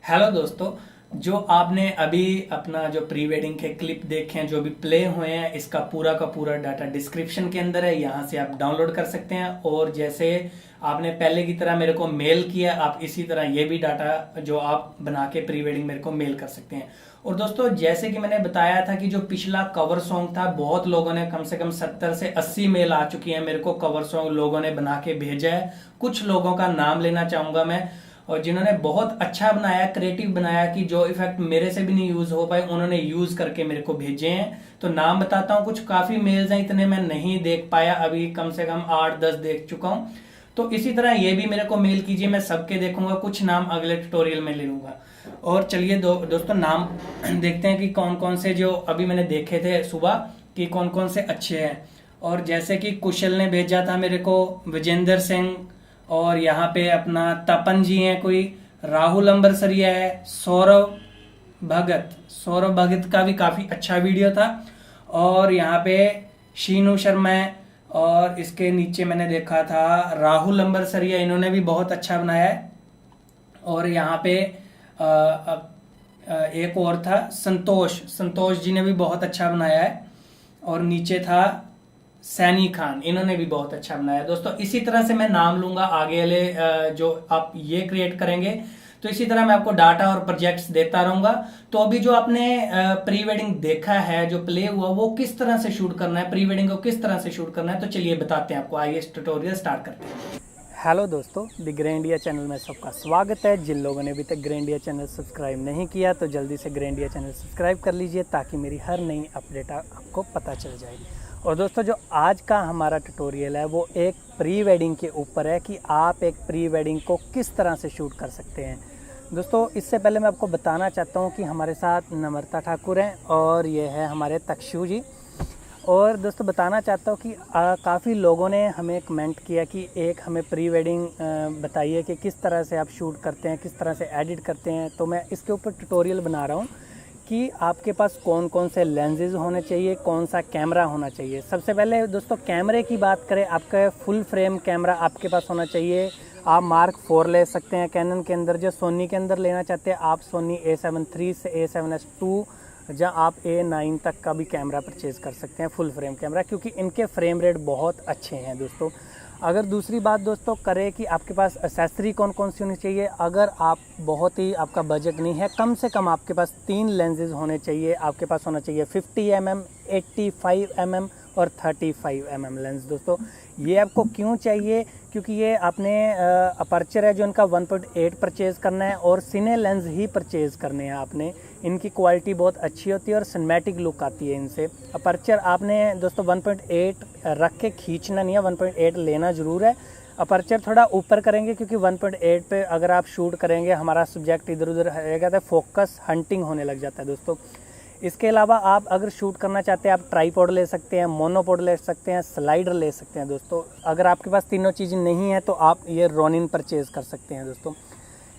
Hello दोस्तों। जो आपने अभी अपना जो प्री वेडिंग के क्लिप देखे हैं, जो भी प्ले हुए हैं, इसका पूरा का पूरा डाटा डिस्क्रिप्शन के अंदर है। यहाँ से आप डाउनलोड कर सकते हैं। और जैसे आपने पहले की तरह मेरे को मेल किया, आप इसी तरह ये भी डाटा जो आप बना के प्री वेडिंग मेरे को मेल कर सकते हैं। और दोस्तों, जैसे कि मैंने बताया था कि जो पिछला कवर सॉन्ग था, बहुत लोगों ने कम से कम 70 से 80 मेल आ चुकी है मेरे को। कवर सॉन्ग लोगों ने बना के भेजा है। कुछ लोगों का नाम लेना चाहूंगा मैं, और जिन्होंने बहुत अच्छा बनाया, क्रिएटिव बनाया, कि जो इफेक्ट मेरे से भी नहीं यूज हो पाए, उन्होंने यूज करके मेरे को भेजे हैं। तो नाम बताता हूँ। कुछ काफी मेल्स हैं, इतने मैं नहीं देख पाया अभी, कम से कम 8-10 देख चुका हूँ। तो इसी तरह ये भी मेरे को मेल कीजिए, मैं सबके देखूंगा। कुछ नाम अगले ट्यूटोरियल में ले लूंगा। और चलिए दोस्तों, नाम देखते हैं कि कौन कौन से जो अभी मैंने देखे थे सुबह, कि कौन कौन से अच्छे हैं। और जैसे कि कुशल ने भेजा था मेरे को, विजेंद्र सिंह, और यहाँ पे अपना तपन जी हैं कोई, राहुल अंबरसरिया है, सौरभ भगत का भी काफी अच्छा वीडियो था। और यहाँ पे शीनू शर्मा है। और इसके नीचे मैंने देखा था राहुल अंबरसरिया, इन्होंने भी बहुत अच्छा बनाया है। और यहाँ पे एक और था संतोष जी ने भी बहुत अच्छा बनाया है। और नीचे था सैनी खान, इन्होंने भी बहुत अच्छा बनाया। दोस्तों, इसी तरह से मैं नाम लूंगा आगे वाले जो आप ये क्रिएट करेंगे। तो इसी तरह मैं आपको डाटा और प्रोजेक्ट्स देता रहूंगा। तो अभी जो आपने प्री वेडिंग देखा है, जो प्ले हुआ, वो किस तरह से शूट करना है, प्री वेडिंग को किस तरह से शूट करना है, तो चलिए बताते हैं आपको। आइए ट्यूटोरियल स्टार्ट करते हैं। हेलो दोस्तों, द ग्रैंडिया चैनल में सबका स्वागत है। जिन लोगों ने अभी तक ग्रैंडिया चैनल सब्सक्राइब नहीं किया, तो जल्दी से ग्रैंडिया चैनल सब्सक्राइब कर लीजिए, ताकि मेरी हर नई अपडेट आपको पता चल जाएगी। और दोस्तों, जो आज का हमारा ट्यूटोरियल है, वो एक प्री वेडिंग के ऊपर है, कि आप एक प्री वेडिंग को किस तरह से शूट कर सकते हैं। दोस्तों, इससे पहले मैं आपको बताना चाहता हूँ कि हमारे साथ नम्रता ठाकुर हैं, और ये है हमारे तक्षु जी। और दोस्तों, बताना चाहता हूँ कि काफ़ी लोगों ने हमें कमेंट किया कि एक हमें प्री वेडिंग बताइए कि किस तरह से आप शूट करते हैं, किस तरह से एडिट करते हैं। तो मैं इसके ऊपर ट्यूटोरियल बना रहा हूँ कि आपके पास कौन कौन से लेंसेज होने चाहिए, कौन सा कैमरा होना चाहिए। सबसे पहले दोस्तों, कैमरे की बात करें, आपका फुल फ्रेम कैमरा आपके पास होना चाहिए। आप मार्क 4 ले सकते हैं कैनन के अंदर। जो सोनी के अंदर लेना चाहते हैं, आप सोनी A7 III से A7S II, जहाँ आप A9 तक का भी कैमरा परचेज़ कर सकते हैं, फुल फ्रेम कैमरा, क्योंकि इनके फ्रेम रेट बहुत अच्छे हैं दोस्तों। अगर दूसरी बात दोस्तों करें कि आपके पास एक्सेसरी कौन कौन सी होनी चाहिए, अगर आप बहुत ही आपका बजट नहीं है, कम से कम आपके पास 3 लेंसेज होने चाहिए। आपके पास होना चाहिए 50 mm, 85 mm और 35 mm लेंस। दोस्तों, ये आपको क्यों चाहिए? क्योंकि ये आपने अपर्चर है जो इनका 1.8 परचेज़ करना है, और सिने लेंस ही परचेज़ करने हैं आपने। इनकी क्वालिटी बहुत अच्छी होती है और सिनेमैटिक लुक आती है इनसे। अपर्चर आपने दोस्तों 1.8 रख के खींचना नहीं है, 1.8 लेना ज़रूर है। अपर्चर थोड़ा ऊपर करेंगे, क्योंकि 1.8 पे अगर आप शूट करेंगे, हमारा सब्जेक्ट इधर उधर रहेगा, तो फोकस हंटिंग होने लग जाता है दोस्तों। इसके अलावा आप अगर शूट करना चाहते हैं, आप ट्राईपॉड ले सकते हैं, मोनोपॉड ले सकते हैं, स्लाइडर ले सकते हैं दोस्तों। अगर आपके पास तीनों चीज़ें नहीं है, तो आप ये रोनिन परचेज़ कर सकते हैं दोस्तों।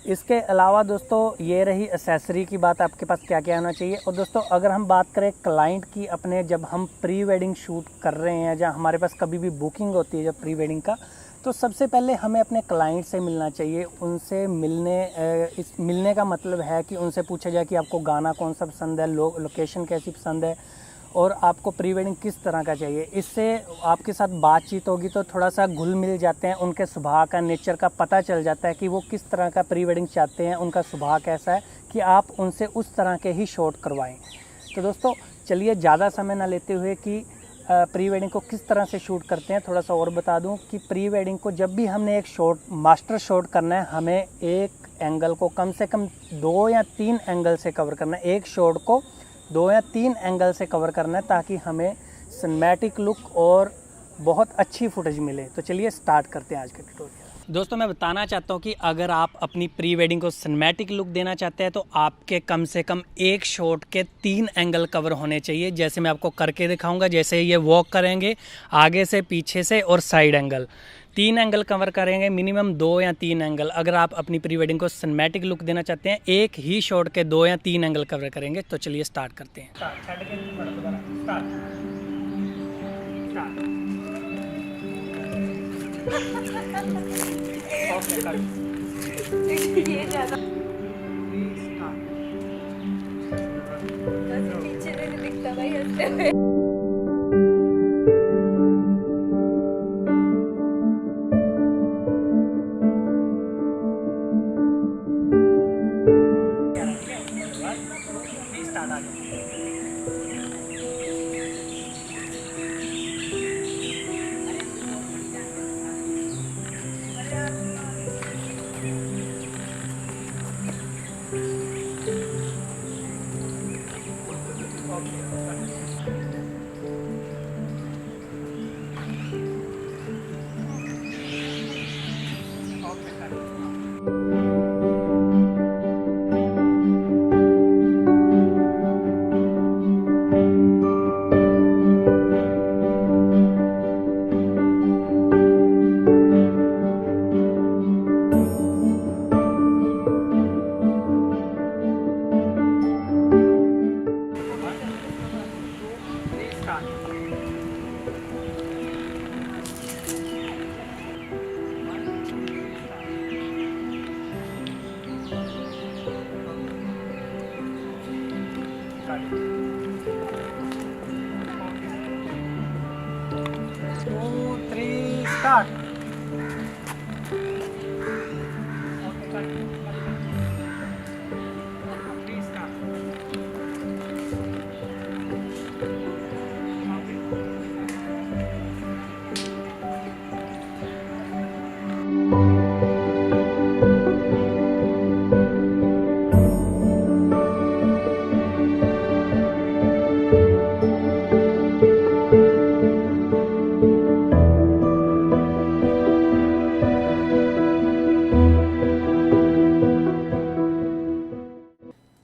इसके अलावा दोस्तों, ये रही एसेसरी की बात, आपके पास क्या क्या होना चाहिए। और दोस्तों, अगर हम बात करें क्लाइंट की, अपने जब हम प्री वेडिंग शूट कर रहे हैं, जहाँ हमारे पास कभी भी बुकिंग होती है जब प्री वेडिंग का, तो सबसे पहले हमें अपने क्लाइंट से मिलना चाहिए। उनसे मिलने का मतलब है कि उनसे पूछा जाए कि आपको गाना कौन सा पसंद है, लोकेशन कैसी पसंद है, और आपको प्री वेडिंग किस तरह का चाहिए। इससे आपके साथ बातचीत होगी तो थोड़ा सा घुल मिल जाते हैं, उनके स्वभाव का, नेचर का पता चल जाता है कि वो किस तरह का प्री वेडिंग चाहते हैं, उनका स्वभाव कैसा है, कि आप उनसे उस तरह के ही शॉट करवाएं। तो दोस्तों, चलिए ज़्यादा समय ना लेते हुए कि प्री वेडिंग को किस तरह से शूट करते हैं, थोड़ा सा और बता दूं कि प्री वेडिंग को जब भी हमने एक शॉट, मास्टर शॉट करना है, हमें एक एंगल को कम से कम 2 या 3 एंगल से कवर करना है। एक शॉट को 2 या 3 एंगल से कवर करना है, ताकि हमें सिनेमैटिक लुक और बहुत अच्छी फुटेज मिले। तो चलिए स्टार्ट करते हैं आज का ट्यूटोरियल। दोस्तों, मैं बताना चाहता हूँ कि अगर आप अपनी प्री वेडिंग को सिनेमैटिक लुक देना चाहते हैं, तो आपके कम से कम एक शॉट के 3 एंगल कवर होने चाहिए। जैसे मैं आपको करके दिखाऊंगा, जैसे ये वॉक करेंगे, आगे से, पीछे से और साइड एंगल, 3 एंगल कवर करेंगे, मिनिमम 2 या 3 एंगल। अगर आप अपनी प्री वेडिंग को सिनेमैटिक लुक देना चाहते हैं, एक ही शॉट के 2 या 3 एंगल कवर करेंगे। तो चलिए स्टार्ट करते हैं। ये ज़्यादा Start.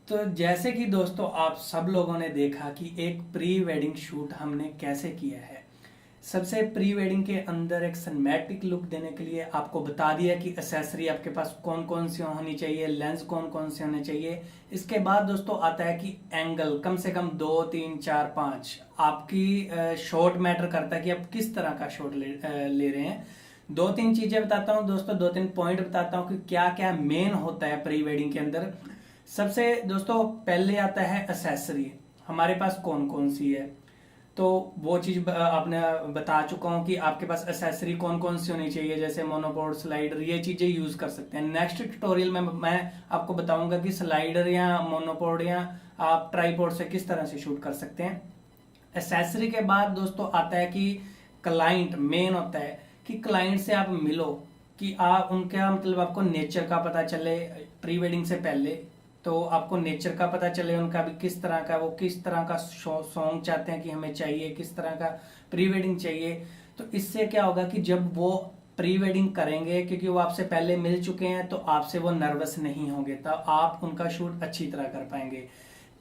तो जैसे कि दोस्तों आप सब लोगों ने देखा कि एक प्री वेडिंग शूट हमने कैसे किया है। सबसे प्री वेडिंग के अंदर एक सिनेमैटिक लुक देने के लिए आपको बता दिया कि एक्सेसरी आपके पास कौन कौन सी होनी चाहिए, लेंस कौन कौन से होने चाहिए। इसके बाद दोस्तों आता है कि एंगल कम से कम 2, 3, 4, 5 आपकी शॉट मैटर करता है कि आप किस तरह का शॉट ले रहे हैं। 2-3 चीजें बताता हूँ दोस्तों, 2-3 पॉइंट बताता हूँ कि क्या क्या मेन होता है प्री वेडिंग के अंदर। सबसे दोस्तों पहले आता है एक्सेसरी, हमारे पास कौन कौन सी है। तो वो चीज आपने बता चुका हूं कि आपके पास एक्सेसरी कौन कौन सी होनी चाहिए, जैसे मोनोपोड, स्लाइडर, ये चीजें यूज कर सकते हैं। नेक्स्ट ट्यूटोरियल में मैं आपको बताऊंगा कि स्लाइडर या मोनोपोड या आप ट्राइपॉड से किस तरह से शूट कर सकते हैं। एक्सेसरी के बाद दोस्तों आता है कि क्लाइंट मेन होता है कि क्लाइंट से आप मिलो, कि आप उनका मतलब आपको नेचर का पता चले प्री वेडिंग से पहले। तो आपको नेचर का पता चले उनका भी किस तरह का, वो किस तरह का सॉन्ग चाहते हैं कि हमें चाहिए, किस तरह का प्री वेडिंग चाहिए। तो इससे क्या होगा कि जब वो प्री वेडिंग करेंगे, क्योंकि वो आपसे पहले मिल चुके हैं, तो आपसे वो नर्वस नहीं होंगे, तो आप उनका शूट अच्छी तरह कर पाएंगे।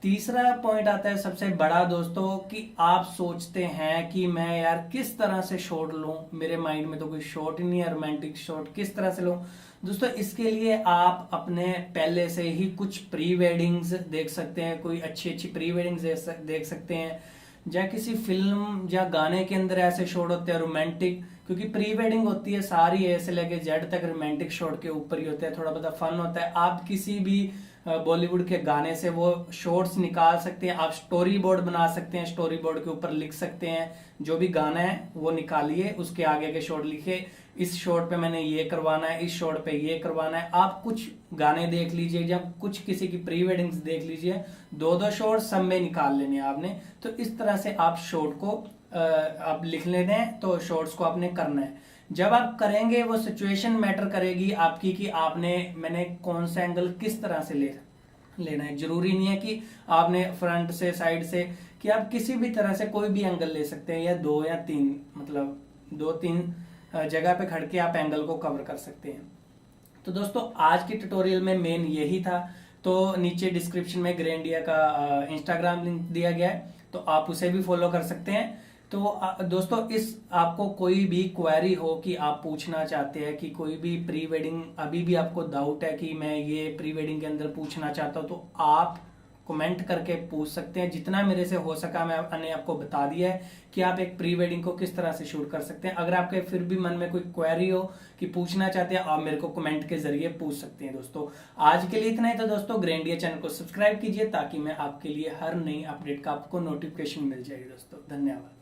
तीसरा पॉइंट आता है सबसे बड़ा दोस्तों, कि आप सोचते हैं कि मैं यार किस तरह से शॉट लूं, मेरे माइंड में तो कोई शॉट ही नहीं है, रोमांटिक शॉट किस तरह से लूं। दोस्तों इसके लिए आप अपने पहले से ही कुछ प्री वेडिंग्स देख सकते हैं, कोई अच्छी अच्छी प्री वेडिंग्स देख सकते हैं, या किसी फिल्म या गाने के अंदर ऐसे शॉट होते हैं रोमांटिक, क्योंकि प्री वेडिंग होती है सारी ए से लेके जेड तक रोमांटिक शॉट के ऊपर ही होता है, थोड़ा बहुत फन होता है। आप किसी भी बॉलीवुड के गाने से वो शॉर्ट्स निकाल सकते हैं, आप स्टोरी बोर्ड बना सकते हैं, स्टोरी बोर्ड के ऊपर लिख सकते हैं जो भी गाना है वो निकालिए, उसके आगे के शॉट लिखे, इस शॉट पे मैंने ये करवाना है, इस शॉट पे ये करवाना है। आप कुछ गाने देख लीजिए, जब कुछ किसी की प्री वेडिंग्स देख लीजिए, 2-2 शॉट सब में निकाल लेने आपने। तो इस तरह से आप शॉट को आप लिख लेने हैं, तो शॉर्ट्स को आपने करना है। जब आप करेंगे वो सिचुएशन मैटर करेगी आपकी, कि मैंने कौन सा एंगल किस तरह से लेना है। जरूरी नहीं है कि आपने फ्रंट से, साइड से, कि आप किसी भी तरह से कोई भी एंगल ले सकते हैं, या 2 या 3 मतलब 2-3 जगह पे खड़ के आप एंगल को कवर कर सकते हैं। तो दोस्तों आज के ट्यूटोरियल में मेन यही था। तो नीचे डिस्क्रिप्शन में ग्रैंडिया का इंस्टाग्राम लिंक दिया गया है, तो आप उसे भी फॉलो कर सकते हैं। तो दोस्तों इस आपको कोई भी क्वेरी हो कि आप पूछना चाहते हैं कि कोई भी प्री वेडिंग, अभी भी आपको डाउट है कि मैं ये प्री वेडिंग के अंदर पूछना चाहता हूं, तो आप कमेंट करके पूछ सकते हैं। जितना मेरे से हो सका मैंने आपको बता दिया है कि आप एक प्री वेडिंग को किस तरह से शूट कर सकते हैं। अगर आपके फिर भी मन में कोई क्वेरी हो कि पूछना चाहते हैं, आप मेरे को कमेंट के जरिए पूछ सकते हैं। दोस्तों आज के लिए इतना ही था दोस्तों। ग्रैंडिया चैनल को सब्सक्राइब कीजिए ताकि मैं आपके लिए हर नई अपडेट का आपको नोटिफिकेशन मिल जाएगी। दोस्तों धन्यवाद।